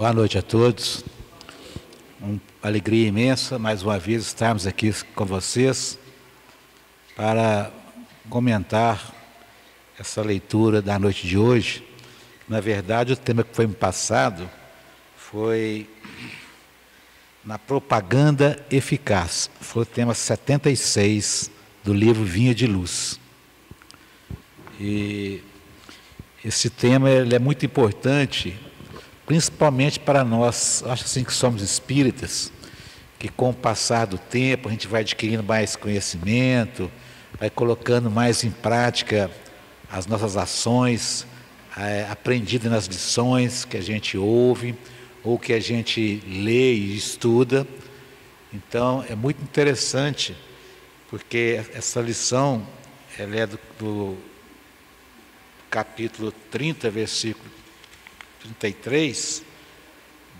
Boa noite a todos. Uma alegria imensa, mais uma vez, estarmos aqui com vocês para comentar essa leitura da noite de hoje. Na verdade, o tema que foi me passado foi na propaganda eficaz. Foi o tema 76 do livro Vinha de Luz. E esse tema ele é muito importante, principalmente para nós, acho assim que somos espíritas, que com o passar do tempo a gente vai adquirindo mais conhecimento, vai colocando mais em prática as nossas ações, aprendidas nas lições que a gente ouve, ou que a gente lê e estuda. Então é muito interessante, porque essa lição ela é do capítulo 30, versículo 33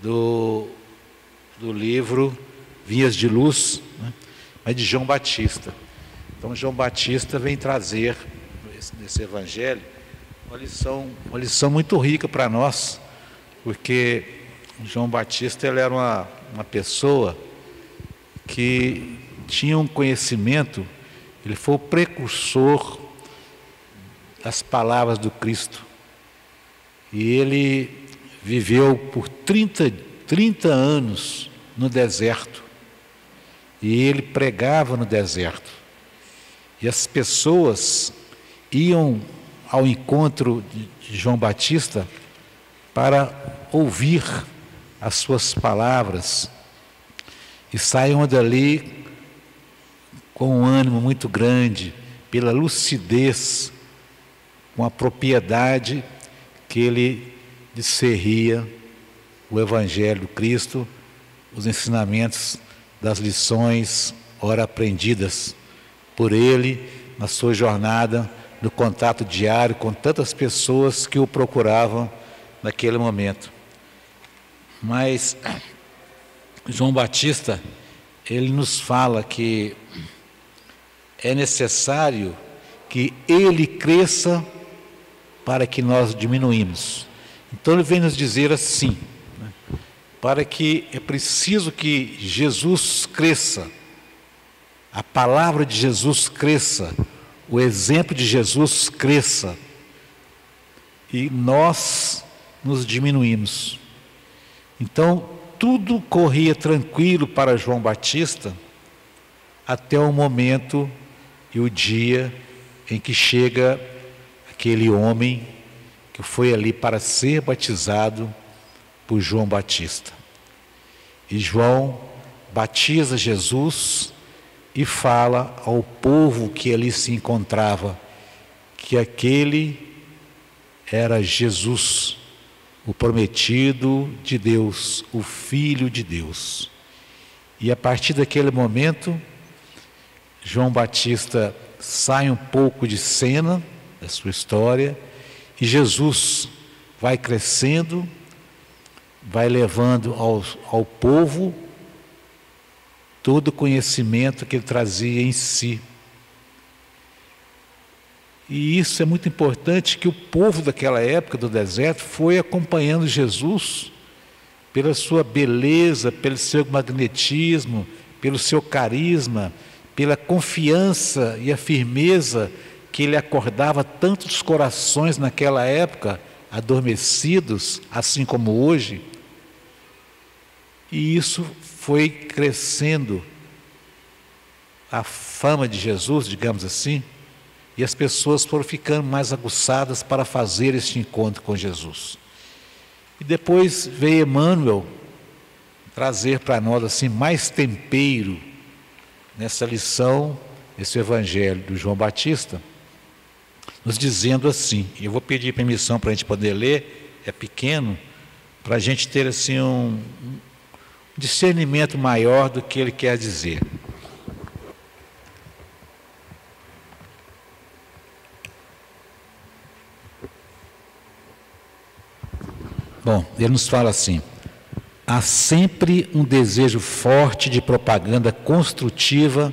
do livro Vinhas de Luz, né? Mas de João Batista. Então João Batista vem trazer nesse evangelho uma lição muito rica para nós, porque João Batista ele era uma pessoa que tinha um conhecimento, ele foi o precursor das palavras do Cristo. E ele viveu por 30 anos no deserto. E ele pregava no deserto. E as pessoas iam ao encontro de João Batista para ouvir as suas palavras. E saíam dali com um ânimo muito grande, pela lucidez, com a propriedade que ele discernia o Evangelho do Cristo, os ensinamentos das lições ora aprendidas por ele na sua jornada, no contato diário com tantas pessoas que o procuravam naquele momento. Mas João Batista, ele nos fala que é necessário que ele cresça para que nós diminuímos. Então ele vem nos dizer assim, né, para que é preciso que Jesus cresça, a palavra de Jesus cresça, o exemplo de Jesus cresça, e nós nos diminuímos. Então tudo corria tranquilo para João Batista até o momento e o dia em que chega aquele homem que foi ali para ser batizado por João Batista. E João batiza Jesus e fala ao povo que ali se encontrava que aquele era Jesus, o prometido de Deus, o Filho de Deus. E a partir daquele momento, João Batista sai um pouco de cena da sua história, e Jesus vai crescendo, vai levando ao povo todo o conhecimento que ele trazia em si. E isso é muito importante, que o povo daquela época do deserto foi acompanhando Jesus pela sua beleza, pelo seu magnetismo, pelo seu carisma, pela confiança e a firmeza que ele acordava tantos corações naquela época, adormecidos, assim como hoje. E isso foi crescendo, a fama de Jesus, digamos assim, e as pessoas foram ficando mais aguçadas para fazer este encontro com Jesus. E depois veio Emmanuel trazer para nós assim mais tempero nessa lição, esse evangelho do João Batista, nos dizendo assim, e eu vou pedir permissão para a gente poder ler, é pequeno, para a gente ter assim um discernimento maior do que ele quer dizer. Bom, ele nos fala assim: há sempre um desejo forte de propaganda construtiva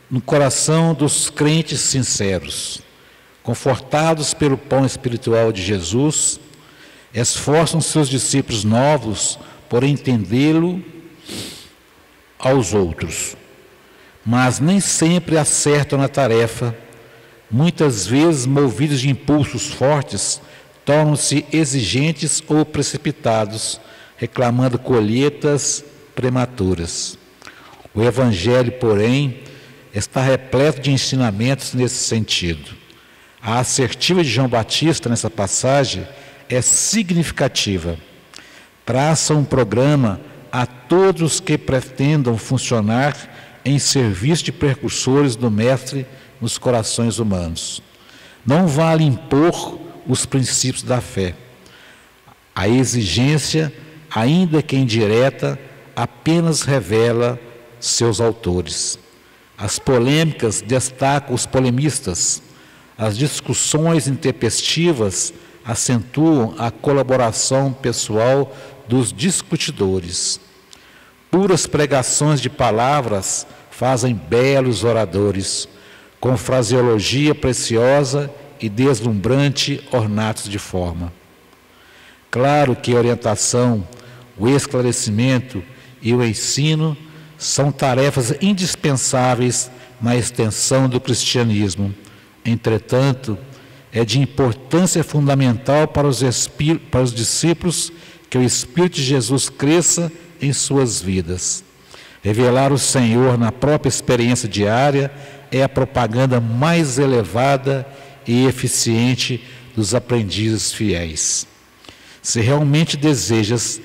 no coração dos crentes sinceros, confortados pelo pão espiritual de Jesus, Esforçam seus discípulos novos por entendê-lo aos outros, mas nem sempre acertam na tarefa. Muitas vezes, movidos de impulsos fortes, tornam-se exigentes ou precipitados, reclamando colheitas prematuras. O Evangelho, porém, está repleto de ensinamentos nesse sentido. A assertiva de João Batista nessa passagem é significativa. Traça um programa a todos que pretendam funcionar em serviço de precursores do Mestre nos corações humanos. Não vale impor os princípios da fé. A exigência, ainda que indireta, apenas revela seus autores. As polêmicas destacam os polemistas. As discussões intempestivas acentuam a colaboração pessoal dos discutidores. Puras pregações de palavras fazem belos oradores, com fraseologia preciosa e deslumbrante ornatos de forma. Claro que a orientação, o esclarecimento e o ensino são tarefas indispensáveis na extensão do cristianismo. Entretanto, é de importância fundamental para os discípulos que o Espírito de Jesus cresça em suas vidas. Revelar o Senhor na própria experiência diária é a propaganda mais elevada e eficiente dos aprendizes fiéis. Se realmente desejas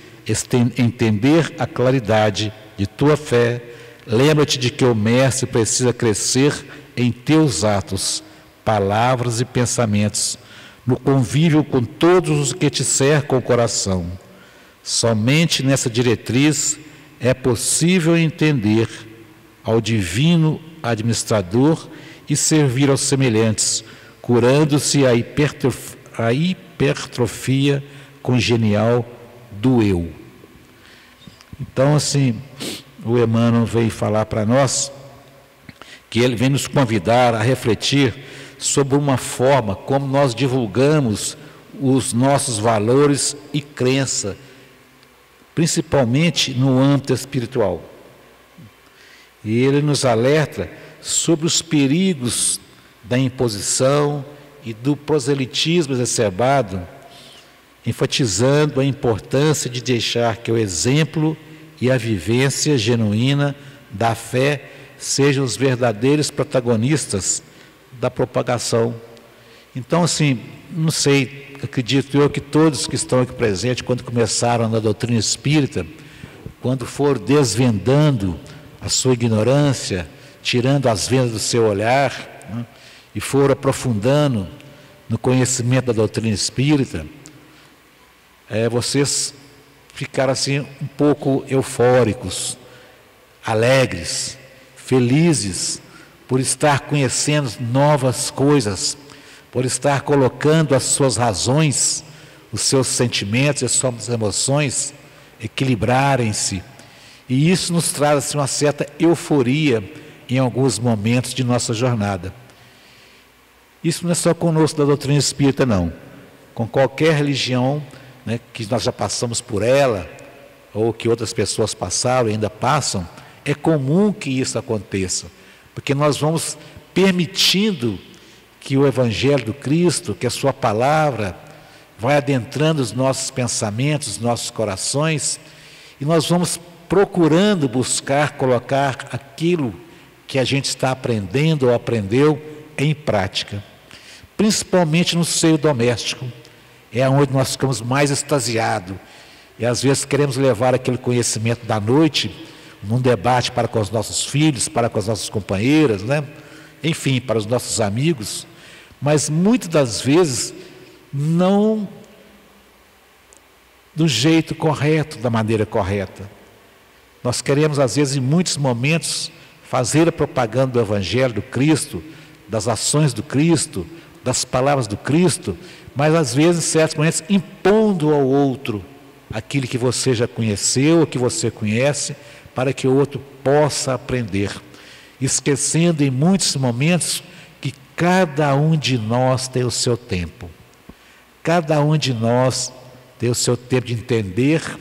entender a claridade de tua fé, lembra-te de que o Mestre precisa crescer em teus atos, palavras e pensamentos, no convívio com todos os que te cercam o coração. Somente nessa diretriz é possível entender ao divino administrador e servir aos semelhantes, curando-se a hipertrofia congenial do eu. Então, assim, o Emmanuel veio falar para nós que ele vem nos convidar a refletir sobre uma forma como nós divulgamos os nossos valores e crença, principalmente no âmbito espiritual. E ele nos alerta sobre os perigos da imposição e do proselitismo exacerbado, enfatizando a importância de deixar que o exemplo e a vivência genuína da fé sejam os verdadeiros protagonistas da propagação. Então, assim, não sei, acredito eu que todos que estão aqui presentes, quando começaram na doutrina espírita, quando for desvendando a sua ignorância, tirando as vendas do seu olhar, né, e for aprofundando no conhecimento da doutrina espírita, vocês ficaram assim um pouco eufóricos, alegres, felizes por estar conhecendo novas coisas, por estar colocando as suas razões, os seus sentimentos e as suas emoções equilibrarem-se. E isso nos traz assim, uma certa euforia em alguns momentos de nossa jornada. Isso não é só conosco da doutrina espírita, não. Com qualquer religião, né, que nós já passamos por ela, ou que outras pessoas passaram e ainda passam, é comum que isso aconteça, porque nós vamos permitindo que o Evangelho do Cristo, que a sua palavra, vai adentrando os nossos pensamentos, os nossos corações, e nós vamos procurando buscar colocar aquilo que a gente está aprendendo ou aprendeu em prática, principalmente no seio doméstico. É onde nós ficamos mais extasiados. E às vezes queremos levar aquele conhecimento da noite num debate para com os nossos filhos, para com as nossas companheiras, né? Enfim, para os nossos amigos, mas muitas das vezes não do jeito correto, da maneira correta. Nós queremos, às vezes, em muitos momentos, fazer a propaganda do Evangelho do Cristo, das ações do Cristo, das palavras do Cristo, mas às vezes, em certos momentos, impondo ao outro aquilo que você já conheceu, ou que você conhece, para que o outro possa aprender, esquecendo em muitos momentos que cada um de nós tem o seu tempo, cada um de nós ter o seu tempo de entender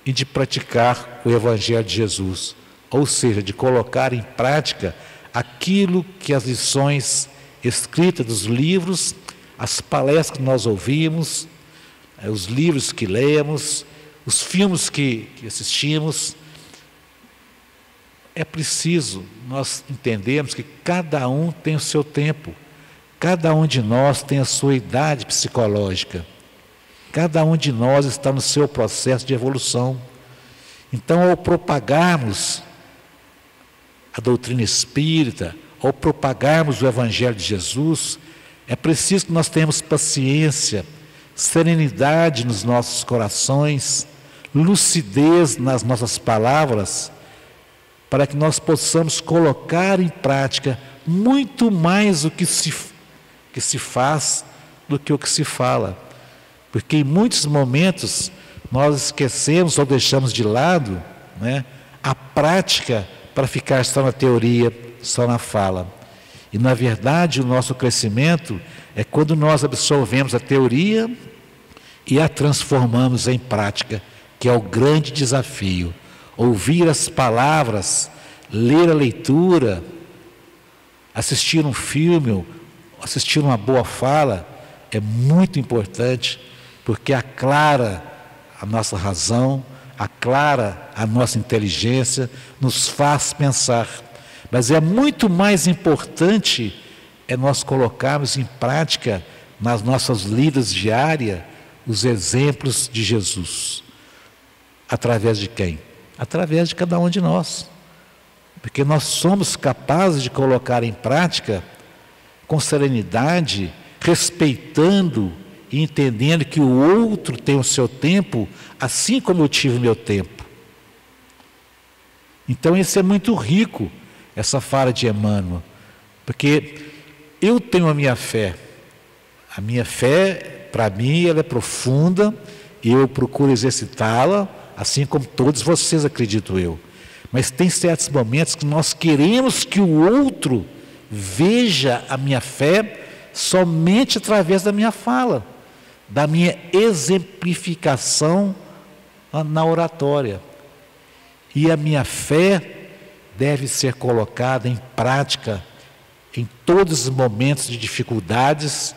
e de praticar o Evangelho de Jesus, ou seja, de colocar em prática aquilo que as lições escritas dos livros, as palestras que nós ouvimos, os livros que lemos, os filmes que assistimos. É preciso nós entendermos que cada um tem o seu tempo, cada um de nós tem a sua idade psicológica, cada um de nós está no seu processo de evolução. Então, ao propagarmos a doutrina espírita, ao propagarmos o Evangelho de Jesus, é preciso que nós tenhamos paciência, serenidade nos nossos corações, lucidez nas nossas palavras, para que nós possamos colocar em prática muito mais o que se faz do que o que se fala. Porque em muitos momentos nós esquecemos ou deixamos de lado, né, a prática para ficar só na teoria, só na fala. E na verdade o nosso crescimento é quando nós absorvemos a teoria e a transformamos em prática, que é o grande desafio. Ouvir as palavras, ler a leitura, assistir um filme, assistir uma boa fala, é muito importante, porque aclara a nossa razão, aclara a nossa inteligência, nos faz pensar. Mas é muito mais importante nós colocarmos em prática, nas nossas lidas diárias, os exemplos de Jesus. Através de quem? Através de cada um de nós. Porque nós somos capazes de colocar em prática com serenidade, respeitando e entendendo que o outro tem o seu tempo, assim como eu tive o meu tempo. Então isso é muito rico, essa fala de Emmanuel, porque eu tenho a minha fé, para mim, ela é profunda, e eu procuro exercitá-la, assim como todos vocês, acredito eu. Mas tem certos momentos que nós queremos que o outro veja a minha fé somente através da minha fala, da minha exemplificação na oratória. E a minha fé deve ser colocada em prática em todos os momentos de dificuldades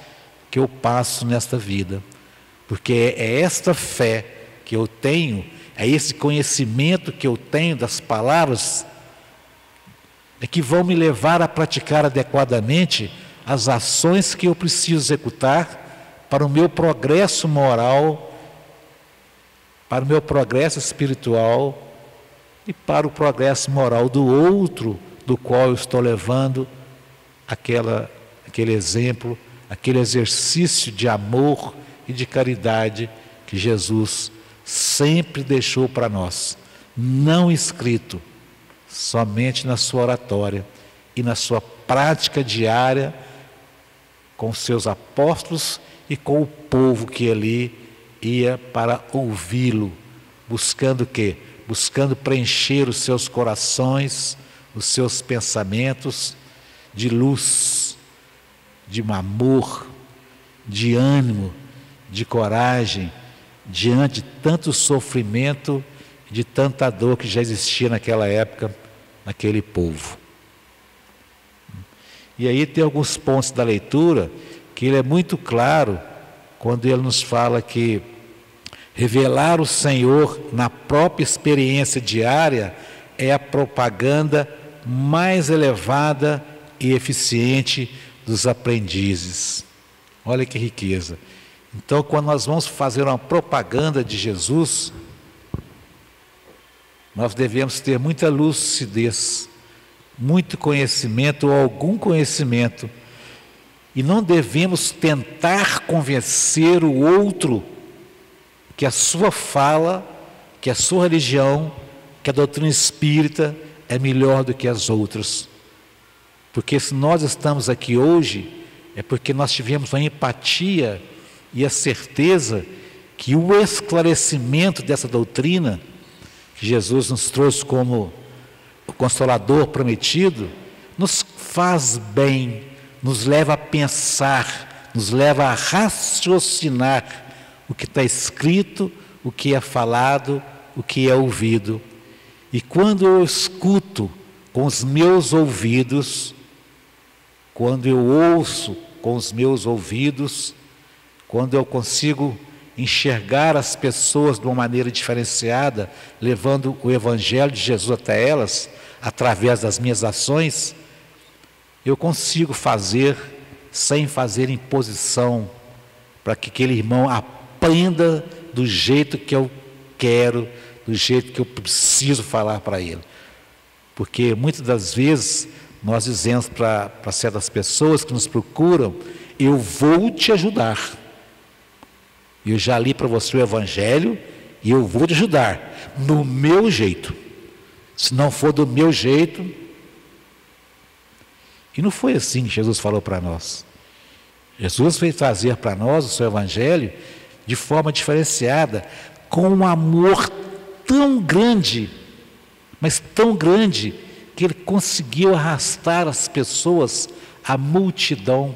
que eu passo nesta vida. Porque é esta fé que eu tenho, é esse conhecimento que eu tenho das palavras, que vão me levar a praticar adequadamente as ações que eu preciso executar para o meu progresso moral, para o meu progresso espiritual e para o progresso moral do outro, do qual eu estou levando aquele exemplo, aquele exercício de amor e de caridade que Jesus sempre deixou para nós, não escrito, somente na sua oratória e na sua prática diária com seus apóstolos e com o povo que ali ia para ouvi-lo, buscando o quê? Buscando preencher os seus corações, os seus pensamentos de luz, de amor, de ânimo, de coragem, diante de tanto sofrimento e de tanta dor que já existia naquela época, naquele povo. E aí tem alguns pontos da leitura que ele é muito claro quando ele nos fala que revelar o Senhor na própria experiência diária é a propaganda mais elevada e eficiente dos aprendizes. Olha que riqueza. Então, quando nós vamos fazer uma propaganda de Jesus, nós devemos ter muita lucidez, muito conhecimento ou algum conhecimento, e não devemos tentar convencer o outro que a sua fala, que a sua religião, que a doutrina espírita é melhor do que as outras. Porque se nós estamos aqui hoje, é porque nós tivemos uma empatia e a certeza que o esclarecimento dessa doutrina, que Jesus nos trouxe como o Consolador prometido, nos faz bem, nos leva a pensar, nos leva a raciocinar o que está escrito, o que é falado, o que é ouvido. E quando eu escuto com os meus ouvidos, quando eu ouço com os meus ouvidos, quando eu consigo enxergar as pessoas de uma maneira diferenciada, levando o Evangelho de Jesus até elas, através das minhas ações, eu consigo fazer sem fazer imposição, para que aquele irmão aprenda do jeito que eu quero, do jeito que eu preciso falar para ele. Porque muitas das vezes nós dizemos para certas pessoas que nos procuram: eu vou te ajudar. Eu já li para você o Evangelho e eu vou te ajudar, no meu jeito. Se não for do meu jeito... E não foi assim que Jesus falou para nós. Jesus veio trazer para nós o seu Evangelho de forma diferenciada, com um amor tão grande, mas tão grande, que ele conseguiu arrastar as pessoas, a multidão,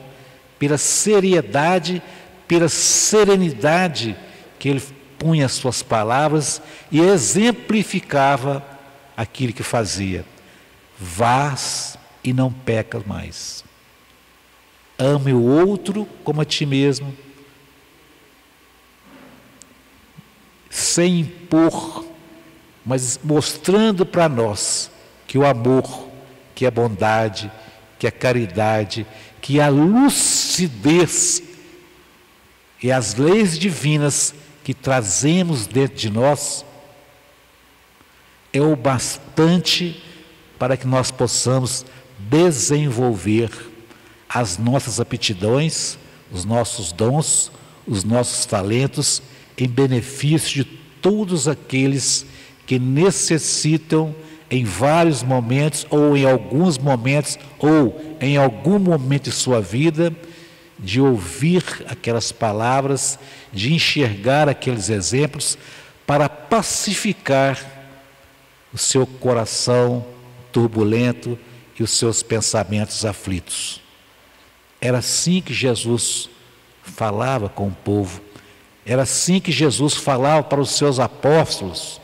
pela seriedade, pela serenidade que ele punha as suas palavras e exemplificava aquilo que fazia. Vás e não pecas mais. Ame o outro como a ti mesmo, sem impor, mas mostrando para nós que o amor, que a bondade, que a caridade, que a lucidez e as leis divinas que trazemos dentro de nós é o bastante para que nós possamos desenvolver as nossas aptidões, os nossos dons, os nossos talentos em benefício de todos aqueles que necessitam em vários momentos, ou em alguns momentos, ou em algum momento de sua vida, de ouvir aquelas palavras, de enxergar aqueles exemplos, para pacificar o seu coração turbulento e os seus pensamentos aflitos. Era assim que Jesus falava com o povo, era assim que Jesus falava para os seus apóstolos,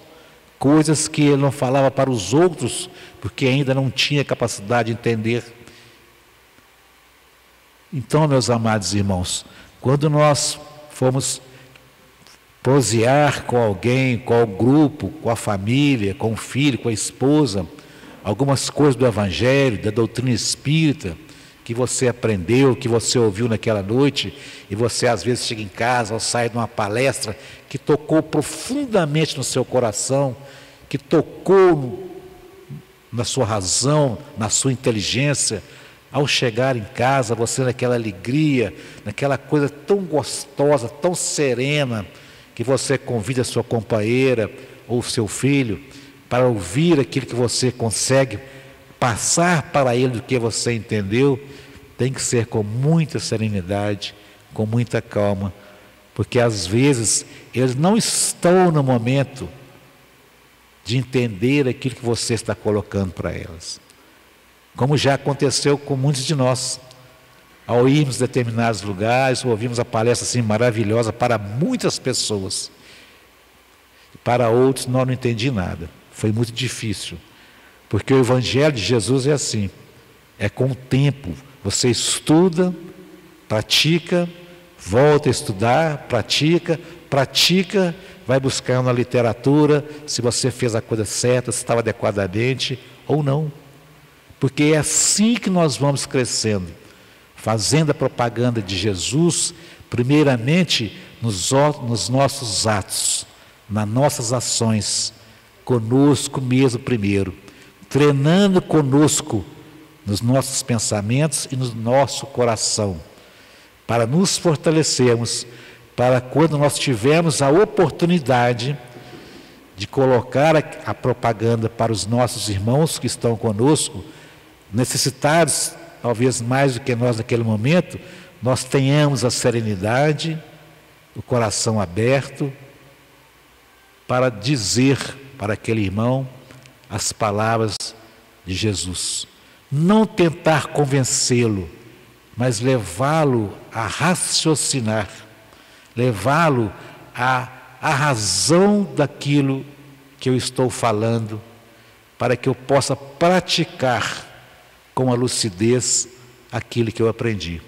coisas que ele não falava para os outros, porque ainda não tinha capacidade de entender. Então, meus amados irmãos, quando nós formos prosear com alguém, com o grupo, com a família, com o filho, com a esposa, algumas coisas do Evangelho, da doutrina espírita, que você aprendeu, que você ouviu naquela noite, e você às vezes chega em casa ou sai de uma palestra que tocou profundamente no seu coração, que tocou na sua razão, na sua inteligência. Ao chegar em casa, você naquela alegria, naquela coisa tão gostosa, tão serena, que você convida a sua companheira ou seu filho para ouvir aquilo que você consegue passar para ele do que você entendeu, tem que ser com muita serenidade, com muita calma, porque às vezes eles não estão no momento de entender aquilo que você está colocando para elas. Como já aconteceu com muitos de nós, ao irmos a determinados lugares, ouvimos a palestra assim maravilhosa para muitas pessoas, para outros nós não entendi nada, foi muito difícil, porque o Evangelho de Jesus é assim, é com o tempo, você estuda, pratica, volta a estudar, pratica, vai buscar na literatura se você fez a coisa certa, se estava adequadamente ou não. Porque é assim que nós vamos crescendo, fazendo a propaganda de Jesus, primeiramente nos nossos atos, nas nossas ações, conosco mesmo primeiro, treinando conosco nos nossos pensamentos e no nosso coração, para nos fortalecermos, para quando nós tivermos a oportunidade de colocar a propaganda para os nossos irmãos que estão conosco, necessitados, talvez mais do que nós naquele momento, nós tenhamos a serenidade, o coração aberto, para dizer para aquele irmão as palavras de Jesus. Não tentar convencê-lo, mas levá-lo a raciocinar, levá-lo a razão daquilo que eu estou falando, para que eu possa praticar com a lucidez aquilo que eu aprendi.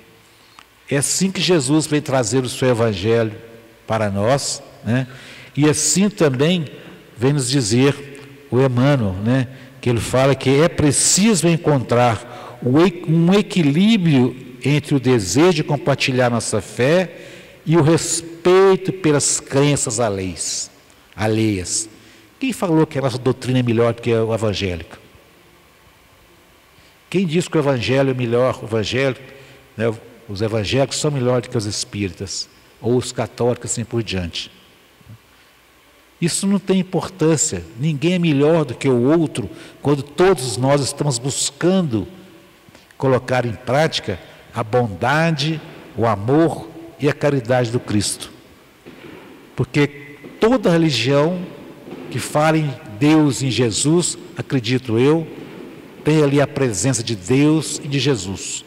É assim que Jesus vem trazer o seu Evangelho para nós, né? E assim também vem nos dizer o Emmanuel, né? Que ele fala que é preciso encontrar um equilíbrio entre o desejo de compartilhar nossa fé e o respeito pelas crenças alheias. Quem falou que a nossa doutrina é melhor do que o evangélico? Quem diz que o evangelho é melhor, né, os evangélicos são melhores do que os espíritas, ou os católicos, assim por diante? Isso não tem importância. Ninguém é melhor do que o outro, quando todos nós estamos buscando colocar em prática a bondade, o amor e a caridade do Cristo. Porque toda religião que fala em Deus, em Jesus, acredito eu, tem ali a presença de Deus e de Jesus.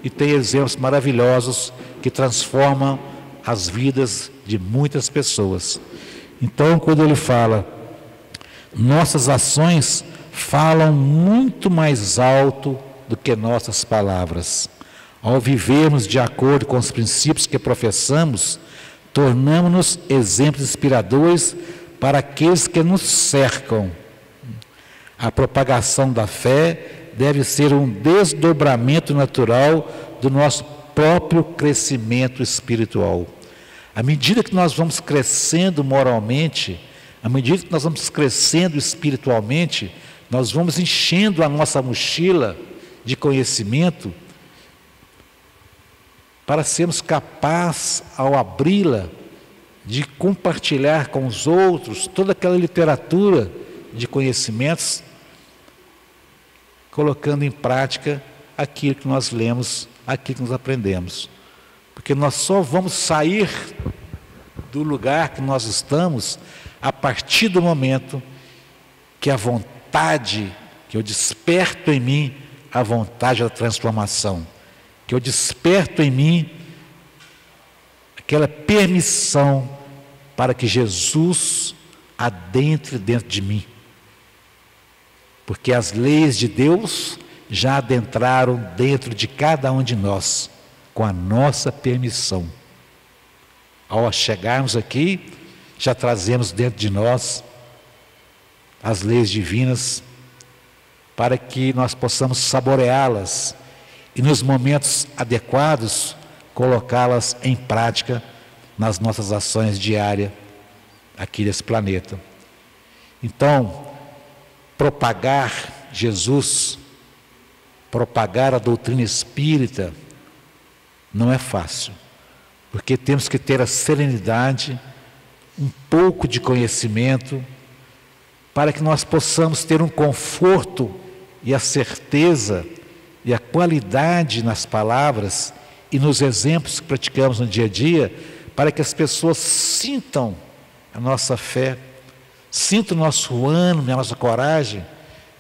E tem exemplos maravilhosos que transformam as vidas de muitas pessoas. Então, quando ele fala, nossas ações falam muito mais alto do que nossas palavras. Ao vivermos de acordo com os princípios que professamos, tornamos-nos exemplos inspiradores para aqueles que nos cercam. A propagação da fé deve ser um desdobramento natural do nosso próprio crescimento espiritual. À medida que nós vamos crescendo moralmente, à medida que nós vamos crescendo espiritualmente, nós vamos enchendo a nossa mochila de conhecimento para sermos capazes, ao abri-la, de compartilhar com os outros toda aquela literatura de conhecimentos, colocando em prática aquilo que nós lemos, aquilo que nós aprendemos. Porque nós só vamos sair do lugar que nós estamos a partir do momento que a vontade, que eu desperto em mim a vontade da transformação, que eu desperto em mim aquela permissão para que Jesus adentre dentro de mim. Porque as leis de Deus já adentraram dentro de cada um de nós, com a nossa permissão. Ao chegarmos aqui, já trazemos dentro de nós as leis divinas, para que nós possamos saboreá-las e nos momentos adequados colocá-las em prática nas nossas ações diárias aqui nesse planeta. Então, propagar Jesus, propagar a doutrina espírita não é fácil, porque temos que ter a serenidade, um pouco de conhecimento, para que nós possamos ter um conforto e a certeza e a qualidade nas palavras e nos exemplos que praticamos no dia a dia, para que as pessoas sintam a nossa fé, sintam o nosso ânimo, a nossa coragem,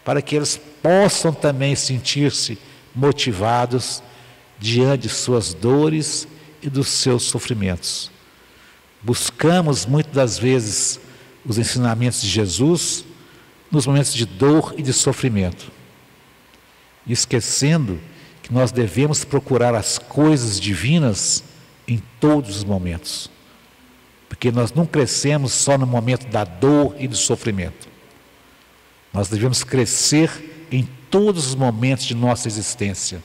para que eles possam também sentir-se motivados diante de suas dores e dos seus sofrimentos. Buscamos muitas das vezes os ensinamentos de Jesus nos momentos de dor e de sofrimento, esquecendo que nós devemos procurar as coisas divinas em todos os momentos, porque nós não crescemos só no momento da dor e do sofrimento. Nós devemos crescer em todos os momentos de nossa existência,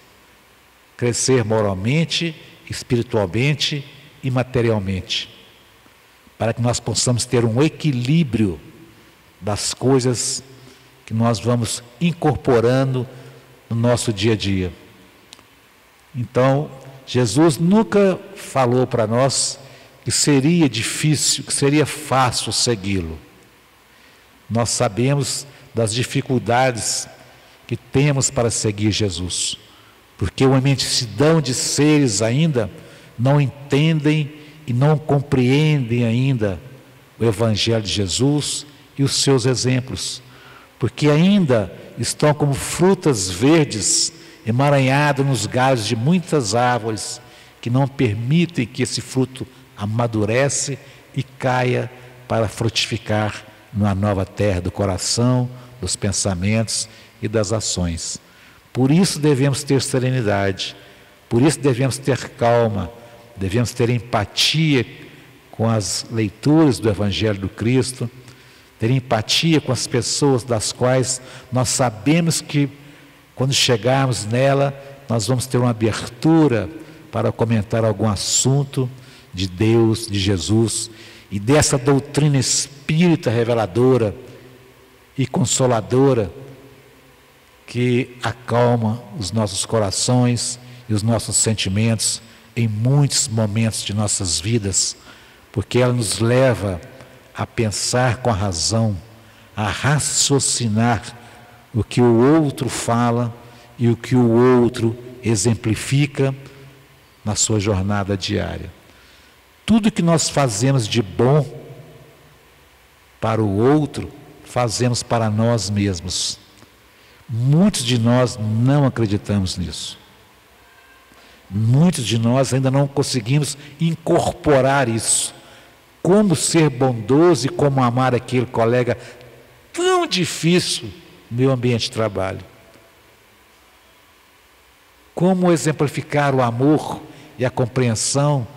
crescer moralmente, espiritualmente e materialmente, para que nós possamos ter um equilíbrio das coisas que nós vamos incorporando no nosso dia a dia. Então, Jesus nunca falou para nós que seria difícil, que seria fácil segui-lo. Nós sabemos das dificuldades que temos para seguir Jesus, porque uma imensidão de seres ainda não entendem e não compreendem ainda o Evangelho de Jesus e os seus exemplos, porque ainda estão como frutas verdes emaranhadas nos galhos de muitas árvores que não permitem que esse fruto amadurece e caia para frutificar numa nova terra do coração, dos pensamentos e das ações. Por isso devemos ter serenidade, por isso devemos ter calma, devemos ter empatia com as leituras do Evangelho do Cristo, ter empatia com as pessoas das quais nós sabemos que quando chegarmos nela, nós vamos ter uma abertura para comentar algum assunto de Deus, de Jesus e dessa doutrina espírita reveladora e consoladora que acalma os nossos corações e os nossos sentimentos em muitos momentos de nossas vidas, porque ela nos leva a pensar com a razão, a raciocinar o que o outro fala e o que o outro exemplifica na sua jornada diária. Tudo que nós fazemos de bom para o outro, fazemos para nós mesmos. Muitos de nós não acreditamos nisso. Muitos de nós ainda não conseguimos incorporar isso. Como ser bondoso e como amar aquele colega tão difícil no meu ambiente de trabalho. Como exemplificar o amor e a compreensão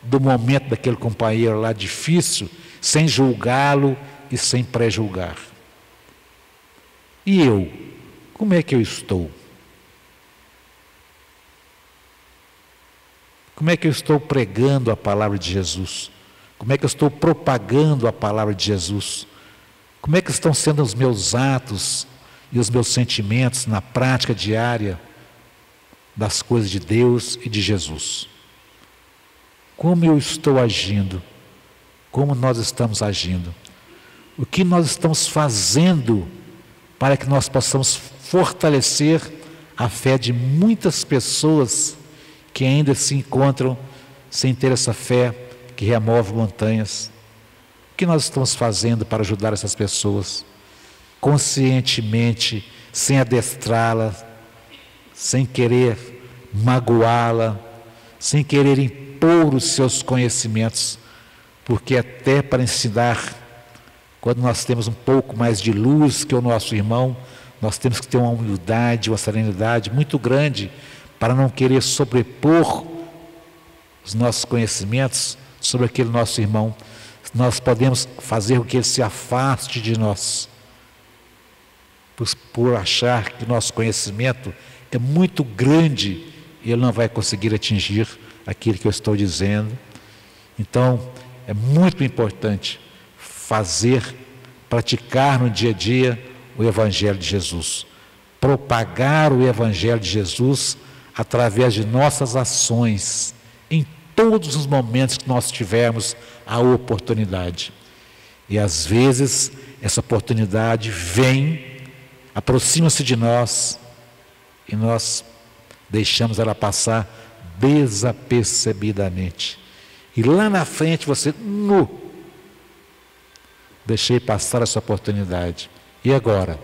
do momento daquele companheiro lá difícil, sem julgá-lo e sem pré-julgar. E eu, como é que eu estou? Como é que eu estou pregando a palavra de Jesus? Como é que eu estou propagando a palavra de Jesus? Como é que estão sendo os meus atos e os meus sentimentos na prática diária das coisas de Deus e de Jesus? Como eu estou agindo? Como nós estamos agindo? O que nós estamos fazendo para que nós possamos fortalecer a fé de muitas pessoas que ainda se encontram sem ter essa fé que remove montanhas? O que nós estamos fazendo para ajudar essas pessoas? Conscientemente, sem adestrá-la, sem querer magoá-la, sem querer impor os seus conhecimentos, porque até para ensinar, quando nós temos um pouco mais de luz que o nosso irmão, nós temos que ter uma humildade, uma serenidade muito grande para não querer sobrepor os nossos conhecimentos sobre aquele nosso irmão. Nós podemos fazer com que ele se afaste de nós, por achar que nosso conhecimento é muito grande e ele não vai conseguir atingir aquilo que eu estou dizendo. Então, é muito importante praticar no dia a dia o Evangelho de Jesus, propagar o Evangelho de Jesus através de nossas ações, em todos os momentos que nós tivermos a oportunidade. E às vezes essa oportunidade vem, aproxima-se de nós e nós deixamos ela passar desapercebidamente. E lá na frente você, deixei passar essa oportunidade. E agora?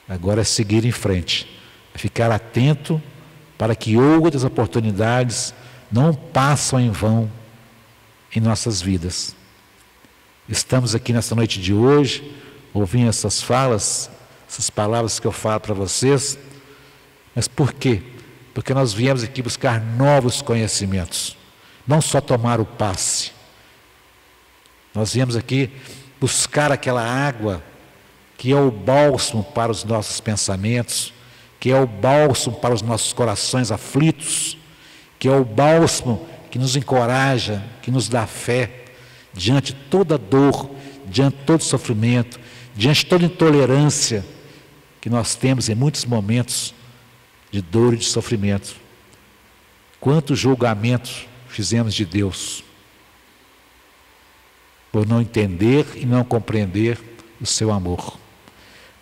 Agora é seguir em frente, é ficar atento para que outras oportunidades não passem em vão em nossas vidas. Estamos aqui nessa noite de hoje, ouvindo essas falas, essas palavras que eu falo para vocês, mas por quê? Porque nós viemos aqui buscar novos conhecimentos, não só tomar o passe. Nós viemos aqui buscar aquela água que é o bálsamo para os nossos pensamentos, que é o bálsamo para os nossos corações aflitos, que é o bálsamo que nos encoraja, que nos dá fé diante de toda dor, diante de todo sofrimento, diante de toda intolerância que nós temos em muitos momentos de dor e de sofrimento. Quantos julgamentos fizemos de Deus por não entender e não compreender o seu amor?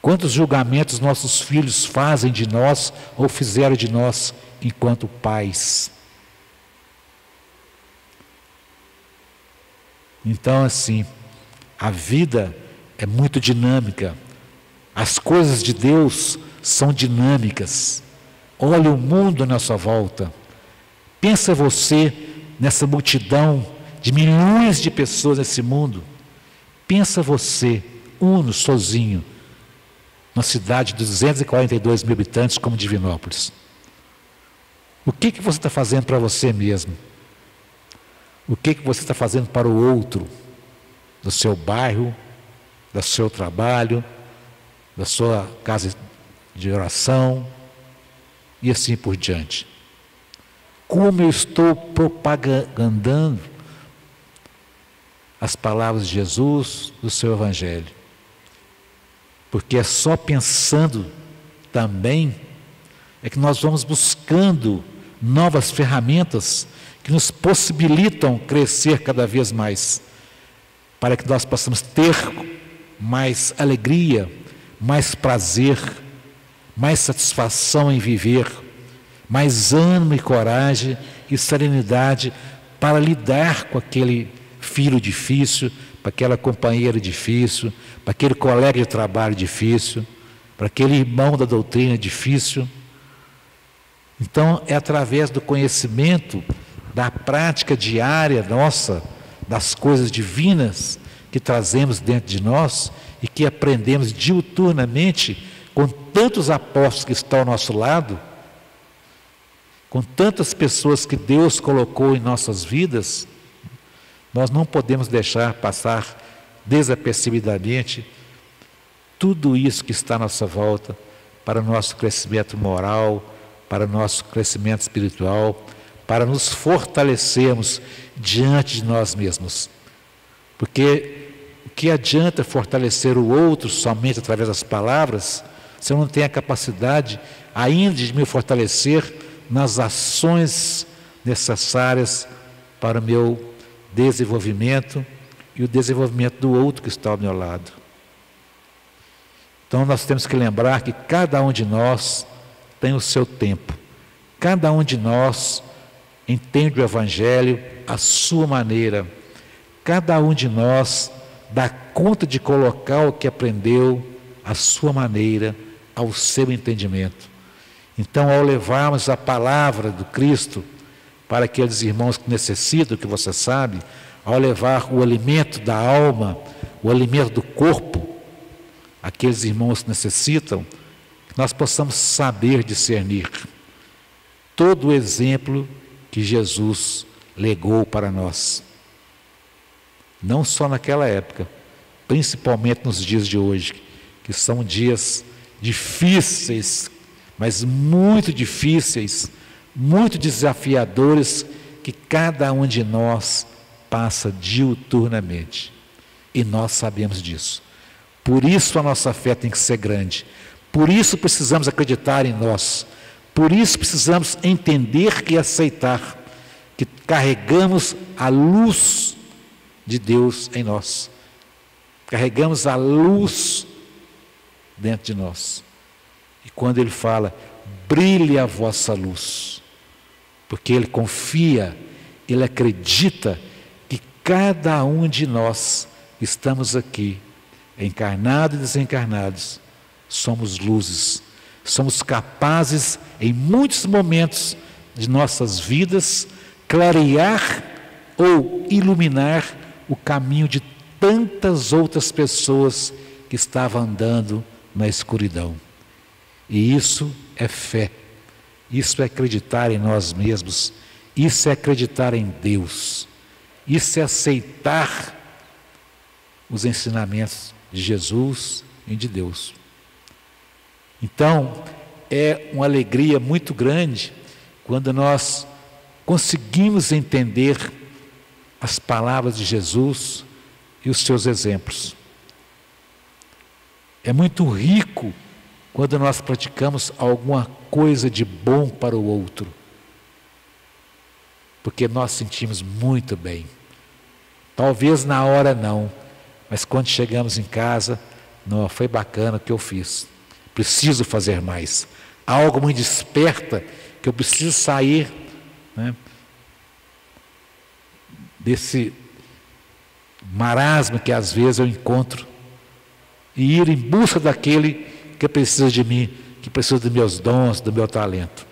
Quantos julgamentos nossos filhos fazem de nós ou fizeram de nós enquanto pais? Então, assim, a vida é muito dinâmica. As coisas de Deus são dinâmicas. Olha o mundo à nossa volta. Pensa você nessa multidão de milhões de pessoas nesse mundo, pensa você, uno, sozinho, numa cidade de 242 mil habitantes como Divinópolis. O que você está fazendo para você mesmo? O que você está fazendo para o outro? Do seu bairro, do seu trabalho, da sua casa de oração e assim por diante. Como eu estou propagandando as palavras de Jesus, do seu Evangelho? Porque é só pensando também é que nós vamos buscando novas ferramentas que nos possibilitam crescer cada vez mais, para que nós possamos ter mais alegria, mais prazer, mais satisfação em viver, mais ânimo e coragem e serenidade para lidar com aquele filho difícil, para aquela companheira difícil, para aquele colega de trabalho difícil, para aquele irmão da doutrina difícil. Então, é através do conhecimento, da prática diária nossa, das coisas divinas que trazemos dentro de nós e que aprendemos diuturnamente com tantos apóstolos que estão ao nosso lado, com tantas pessoas que Deus colocou em nossas vidas, nós não podemos deixar passar desapercebidamente tudo isso que está à nossa volta para o nosso crescimento moral, para o nosso crescimento espiritual, para nos fortalecermos diante de nós mesmos. Porque o que adianta fortalecer o outro somente através das palavras, se eu não tenho a capacidade ainda de me fortalecer nas ações necessárias para o meu desenvolvimento e o desenvolvimento do outro que está ao meu lado. Então nós temos que lembrar que cada um de nós tem o seu tempo. Cada um de nós entende o Evangelho à sua maneira. Cada um de nós dá conta de colocar o que aprendeu à sua maneira, ao seu entendimento. Então, ao levarmos a palavra do Cristo para aqueles irmãos que necessitam, que você sabe, ao levar o alimento da alma, o alimento do corpo, aqueles irmãos que necessitam, nós possamos saber discernir todo o exemplo que Jesus legou para nós. Não só naquela época, principalmente nos dias de hoje, que são dias difíceis, mas muito difíceis, muito desafiadores, que cada um de nós passa diuturnamente. E nós sabemos disso. Por isso a nossa fé tem que ser grande. Por isso precisamos acreditar em nós. Por isso precisamos entender e aceitar que carregamos a luz de Deus em nós. Carregamos a luz dentro de nós. E quando Ele fala, brilhe a vossa luz, porque Ele confia, Ele acredita que cada um de nós estamos aqui, encarnados e desencarnados, somos luzes, somos capazes em muitos momentos de nossas vidas clarear ou iluminar o caminho de tantas outras pessoas que estavam andando na escuridão. E isso é fé, isso é acreditar em nós mesmos, isso é acreditar em Deus, isso é aceitar os ensinamentos de Jesus e de Deus. Então, é uma alegria muito grande quando nós conseguimos entender as palavras de Jesus e os seus exemplos. É muito rico quando nós praticamos alguma coisa de bom para o outro, porque nós sentimos muito bem. Talvez na hora não, mas quando chegamos em casa, não, foi bacana o que eu fiz. Preciso fazer mais. Algo me desperta que eu preciso sair, né, desse marasmo que às vezes eu encontro e ir em busca daquele que precisa de mim, que precisa dos meus dons, do meu talento.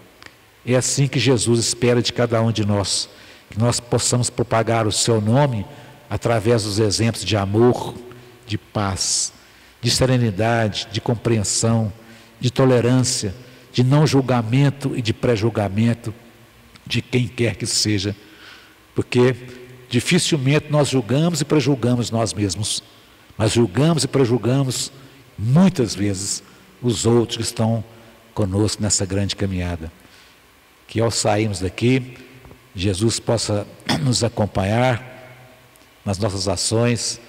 É assim que Jesus espera de cada um de nós, que nós possamos propagar o Seu nome através dos exemplos de amor, de paz, de serenidade, de compreensão, de tolerância, de não julgamento e de pré-julgamento de quem quer que seja, porque dificilmente nós julgamos e prejulgamos nós mesmos, mas julgamos e prejulgamos muitas vezes os outros que estão conosco nessa grande caminhada. Que ao sairmos daqui, Jesus possa nos acompanhar nas nossas ações,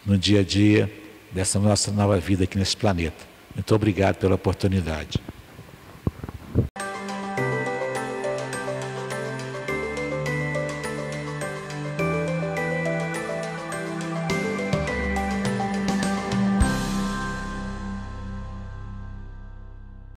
no dia a dia dessa nossa nova vida aqui nesse planeta. Muito obrigado pela oportunidade.